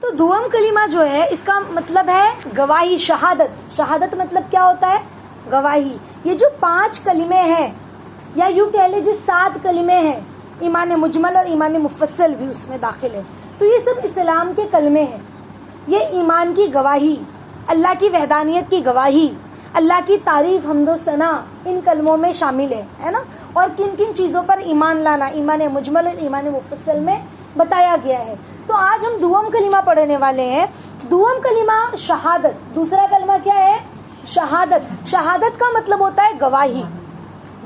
تو دوم کلمہ جو ہے اس کا مطلب ہے گواہی، شہادت. شہادت مطلب کیا ہوتا ہے؟ گواہی. یہ جو 5 کلمے ہیں یا یوں کہہ لیں جو 7 کلمے ہیں، ایمان مجمل اور ایمان مفصل بھی اس میں داخل ہے، تو یہ سب اسلام کے کلمے ہیں. یہ ایمان کی گواہی، اللہ کی وحدانیت کی گواہی، اللہ کی تعریف، حمد و ثنا ان کلموں میں شامل ہے نا. اور کن کن چیزوں پر ایمان لانا ایمان مجمل اور ایمان مفصل میں بتایا گیا ہے. تو آج ہم دوم کلمہ پڑھنے والے ہیں. دوم کلمہ شہادت. دوسرا کلمہ کیا ہے؟ شہادت. شہادت کا مطلب ہوتا ہے گواہی.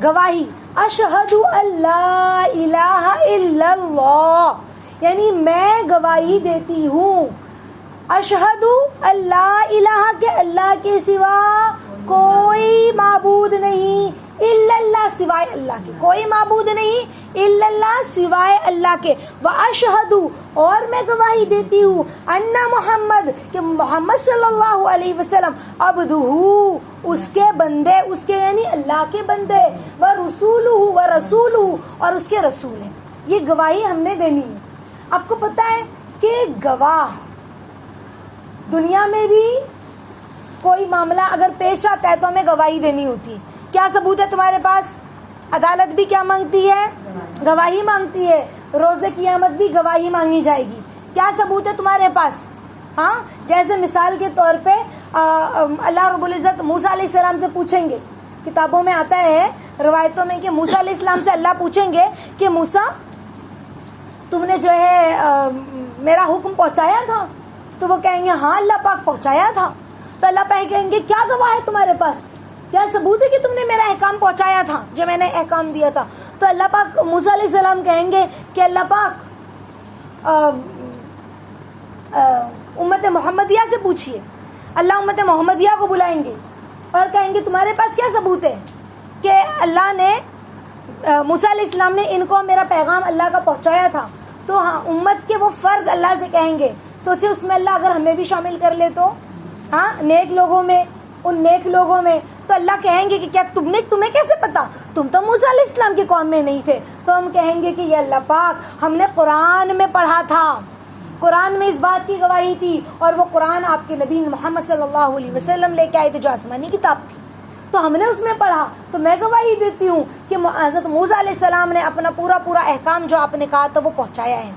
گواہی اشہد اللہ الہ الا اللہ، یعنی میں گواہی دیتی ہوں. اشہد اللہ الہ کہ اللہ کے سوا کوئی معبود نہیں، الا اللہ سوائے اللہ کے، کوئی معبود نہیں الا اللہ سوائے اللہ کے. واشہد اور میں گواہی دیتی ہوں ان محمد کہ محمد صلی اللہ علیہ وسلم عبدہ اس کے بندے، اس کے یعنی اللہ کے بندے، ورسولہ ورسولہ اور اس کے رسول ہیں. یہ گواہی ہم نے دینی ہے. آپ کو پتہ ہے کہ گواہ دنیا میں بھی کوئی معاملہ اگر پیش آتا ہے تو ہمیں گواہی دینی ہوتی ہے. کیا ثبوت ہے تمہارے پاس؟ عدالت بھی کیا مانگتی ہے؟ گواہی مانگتی ہے. روز قیامت بھی گواہی مانگی جائے گی. کیا ثبوت ہے تمہارے پاس؟ ہاں، جیسے مثال کے طور پہ اللہ رب العزت موسیٰ علیہ السلام سے پوچھیں گے. کتابوں میں آتا ہے، روایتوں میں، کہ موسیٰ علیہ السلام سے اللہ پوچھیں گے کہ موسیٰ تم نے جو ہے میرا حکم پہنچایا تھا؟ تو وہ کہیں گے ہاں اللہ پاک پہنچایا تھا. تو اللہ پاک کہیں گے کیا گواہ ہے تمہارے پاس؟ کیا ثبوت ہے کہ تم نے میرا احکام پہنچایا تھا جو میں نے احکام دیا تھا؟ تو اللہ پاک موسیٰ علیہ السلام کہیں گے کہ اللہ پاک امت محمدیہ سے پوچھیے. اللہ امت محمدیہ کو بلائیں گے اور کہیں گے تمہارے پاس کیا ثبوت ہے کہ اللہ نے موسیٰ علیہ السلام نے ان کو میرا پیغام اللہ کا پہنچایا تھا؟ تو ہاں، امت کے وہ فرد اللہ سے کہیں گے. سوچے اس میں اللہ اگر ہمیں بھی شامل کر لے تو، ہاں، نیک لوگوں میں، ان نیک لوگوں میں. تو اللہ کہیں گے کہ کیا تمہیں کیسے پتا؟ تم تو موسیٰ علیہ السلام کی قوم میں نہیں تھے. تو ہم کہیں گے کہ یہ اللہ پاک ہم نے قرآن میں پڑھا تھا، قرآن میں اس بات کی گواہی تھی، اور وہ قرآن آپ کے نبی محمد صلی اللہ علیہ وسلم لے کے آئے تھے جو آسمانی کتاب تھی. تو ہم نے اس میں پڑھا، تو میں گواہی دیتی ہوں کہ حضرت موسیٰ علیہ السلام نے اپنا پورا احکام جو آپ نے کہا تھا وہ پہنچایا ہے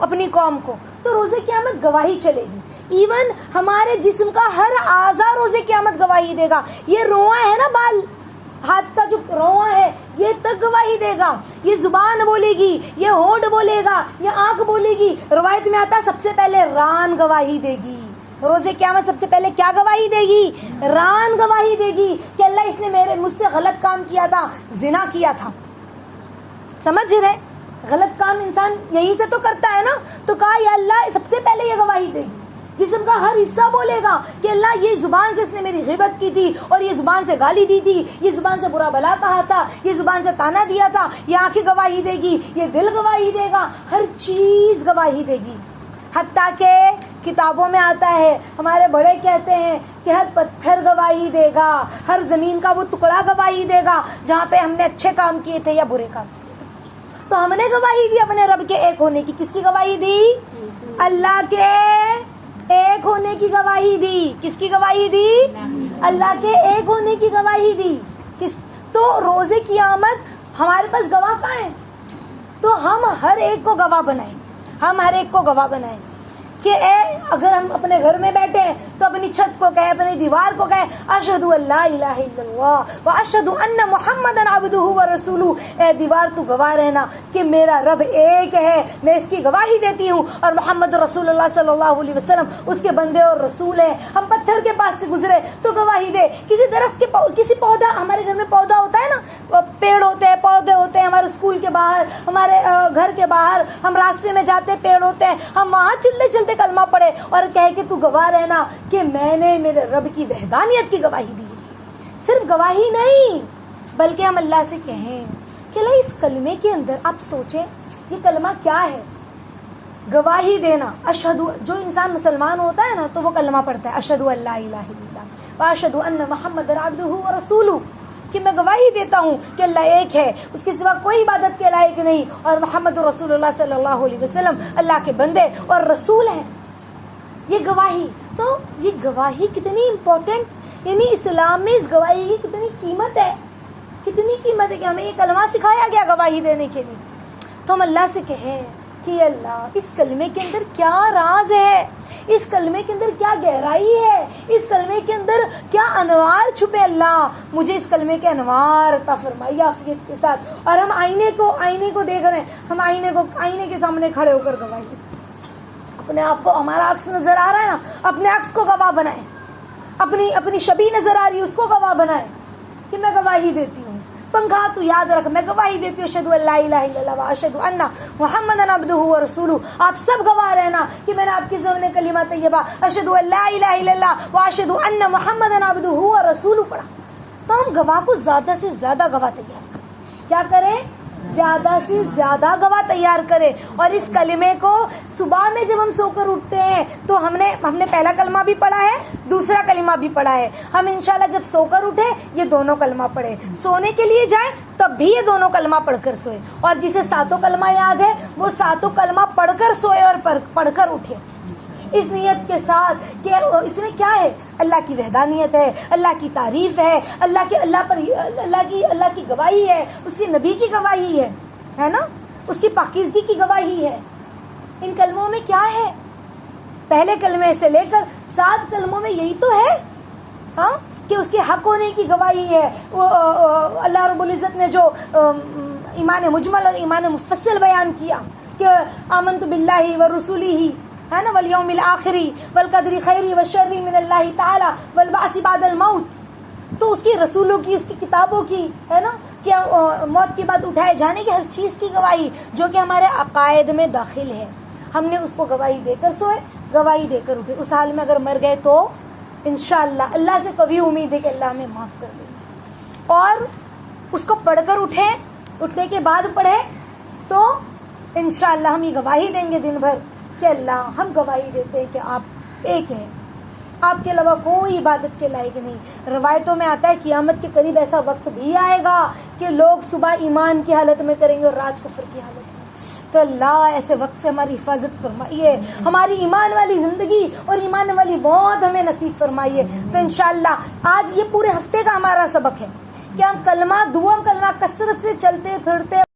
اپنی قوم کو. تو روز قیامت گواہی چلے گی. ایون ہمارے جسم کا ہر اعضا روز قیامت گواہی دے گا. یہ رواں ہے نا، بال، ہاتھ کا جو رواں ہے، یہ تک گواہی دے گا. یہ زبان بولے گی، یہ ہونٹ بولے گا، یہ آنکھ بولے گی. روایت میں آتا سب سے پہلے ران گواہی دے گی. روز قیامت سب سے پہلے کیا گواہی دے گی؟ ران گواہی دے گی کہ اللہ اس نے مجھ سے غلط کام کیا تھا، زنا کیا تھا. سمجھ رہے؟ غلط کام انسان یہیں سے تو کرتا ہے نا. تو کہا یا اللہ سب سے پہلے یہ گواہی دے گی. جسم کا ہر حصہ بولے گا کہ اللہ یہ زبان سے اس نے میری غیبت کی تھی، اور یہ زبان سے گالی دی تھی، یہ زبان سے برا بھلا کہا تھا، یہ زبان سے تانا دیا تھا. یہ آنکھیں گواہی دے گی، یہ دل گواہی دے گا، ہر چیز گواہی دے گی. حتیٰ کہ کتابوں میں آتا ہے، ہمارے بڑے کہتے ہیں کہ ہر پتھر گواہی دے گا، ہر زمین کا وہ ٹکڑا گواہی دے گا جہاں پہ ہم نے اچھے کام کیے تھے یا برے کام. تو ہم نے گواہی دی اپنے رب کے ایک ہونے کی. کس کی گواہی دی؟ اللہ کے ایک ہونے کی گواہی دی. کس کی گواہی دی؟ اللہ کے ایک ہونے کی گواہی دی. تو روز قیامت ہمارے پاس گواہ کہاں ہیں؟ تو ہم ہر ایک کو گواہ بنائیں. ہم ہر ایک کو گواہ بنائیں کہ اگر ہم اپنے گھر میں بیٹھے ہیں تو اپنی چھت کو کہیں، اپنی دیوار کو کہیں اشہد اللہ الہ الا اللہ واشہد ان محمدً عبدہ ورسولہ. اے دیوار تو گواہ رہنا کہ میرا رب ایک ہے، میں اس کی گواہی دیتی ہوں، اور محمد رسول اللہ صلی اللہ علیہ وسلم اس کے بندے اور رسول ہیں. ہم پتھر کے پاس سے گزرے تو گواہی دے. کسی درخت کے کسی پودا، ہمارے گھر میں پودا ہوتا ہے نا، پیڑ ہوتے ہیں، پودے ہوتے ہیں ہمارے اسکول کے باہر، ہمارے گھر کے باہر، ہم راستے میں جاتے پیڑ ہوتے ہیں، ہم وہاں چلتے چلتے کلمہ پڑھے اور کہے کہ تو گواہ رہنا کہ میں نے میرے رب کی وحدانیت کی گواہی دی. صرف گواہی نہیں، بلکہ ہم اللہ سے کہیں کہ اللہ اس کلمے کے اندر آپ سوچیں یہ کلمہ کیا ہے. گواہی دینا، اشہد، جو انسان مسلمان ہوتا ہے نا تو وہ کلمہ پڑھتا ہے اشہد اللہ الہ الا اللہ واشہد ان محمد عبدہ ورسولہ، کہ میں گواہی دیتا ہوں کہ اللہ ایک ہے، اس کے سوا کوئی عبادت کے لائق نہیں، اور محمد رسول اللہ صلی اللہ علیہ وسلم اللہ کے بندے اور رسول ہیں. یہ گواہی. تو یہ گواہی کتنی امپورٹنٹ، یعنی اسلام میں اس گواہی کی کتنی قیمت ہے، کتنی قیمت ہے کہ ہمیں یہ کلمہ سکھایا گیا گواہی دینے کے لیے. تو ہم اللہ سے کہیں کہ اللہ اس کلمے کے اندر کیا راز ہے، اس کلمے کے اندر کیا گہرائی ہے، اس کلمے کے اندر کیا انوار چھپے. اللہ مجھے اس کلمے کے انوار عطا فرمائی عافیت کے ساتھ. اور ہم آئینے کو دیکھ رہے ہیں، ہم آئینے کے سامنے کھڑے ہو کر گواہی، اپنے آپ کو، ہمارا عکس نظر آ رہا ہے نا، اپنے عکس کو گواہ بنائیں. اپنی شبیہ نظر آ رہی ہے، اس کو گواہ بنائیں کہ میں گواہی دیتی ہوں. پنکھا تو یاد رکھ، میں گواہی دیتی ہوں اشہدو ان لا الہ الا اللہ واشہدو ان محمدًا عبدہ ورسولہ. آپ سب گواہ رہنا کہ میں نے آپ کی زبان کلمہ طیبہ اشہدو ان لا الہ الا اللہ واشہدو ان محمدًا عبدہ ورسولہ پڑھا. تو ہم گواہ کو زیادہ سے زیادہ گواہ تیار کریں. کیا کریں؟ زیادہ سے زیادہ گواہ تیار کرے. اور اس کلمے کو صبح میں جب ہم سو کر اٹھتے ہیں تو ہم نے پہلا کلمہ بھی پڑھا ہے، دوسرا کلمہ بھی پڑھا ہے. ہم انشاءاللہ جب سو کر اٹھے یہ دونوں کلمہ پڑھے، سونے کے لیے جائیں تب بھی یہ دونوں کلمہ پڑھ کر سوئے. اور جسے ساتوں کلمہ یاد ہے وہ ساتوں کلمہ پڑھ کر سوئے اور پڑھ کر اٹھے، اس نیت کے ساتھ کہ اس میں کیا ہے، اللہ کی وحدانیت ہے، اللہ کی تعریف ہے، اللہ کی گواہی ہے، اس کے نبی کی گواہی ہے نا، اس کی پاکیزگی کی گواہی ہے. ان کلموں میں کیا ہے؟ پہلے کلمے سے لے کر 7 کلموں میں یہی تو ہے ہاں کہ اس کے حق ہونے کی گواہی ہے. وہ اللہ رب العزت نے جو ایمان مجمل اور ایمان مفصل بیان کیا کہ آمنت باللہ ورسولہ ہے نا، والیوم الآخر والقدر خیری وشر من اللہ تعالی والبعث بعد الموت. تو اس کی رسولوں کی، اس کی کتابوں کی ہے نا، کہ موت کے بعد اٹھائے جانے کی ہر چیز کی گواہی جو کہ ہمارے عقائد میں داخل ہے. ہم نے اس کو گواہی دے کر سوئے، گواہی دے کر اٹھے. اس حال میں اگر مر گئے تو انشاءاللہ اللہ سے کبھی امید ہے کہ اللہ ہمیں معاف کر دے گا. اور اس کو پڑھ کر اٹھنے کے بعد پڑھے تو انشاءاللہ ہم یہ گواہی دیں گے دن بھر کہ اللہ ہم گواہی دیتے ہیں کہ آپ ایک ہیں، آپ کے علاوہ کوئی عبادت کے لائق نہیں. روایتوں میں آتا ہے قیامت کے قریب ایسا وقت بھی آئے گا کہ لوگ صبح ایمان کی حالت میں کریں گے اور رات کفر کی حالت میں. تو اللہ ایسے وقت سے ہماری حفاظت فرمائیے، ہماری ایمان والی زندگی اور ایمان والی موت ہمیں نصیب فرمائیے. تو انشاءاللہ آج یہ پورے ہفتے کا ہمارا سبق ہے کہ ہم کلمہ کثرت سے چلتے پھرتے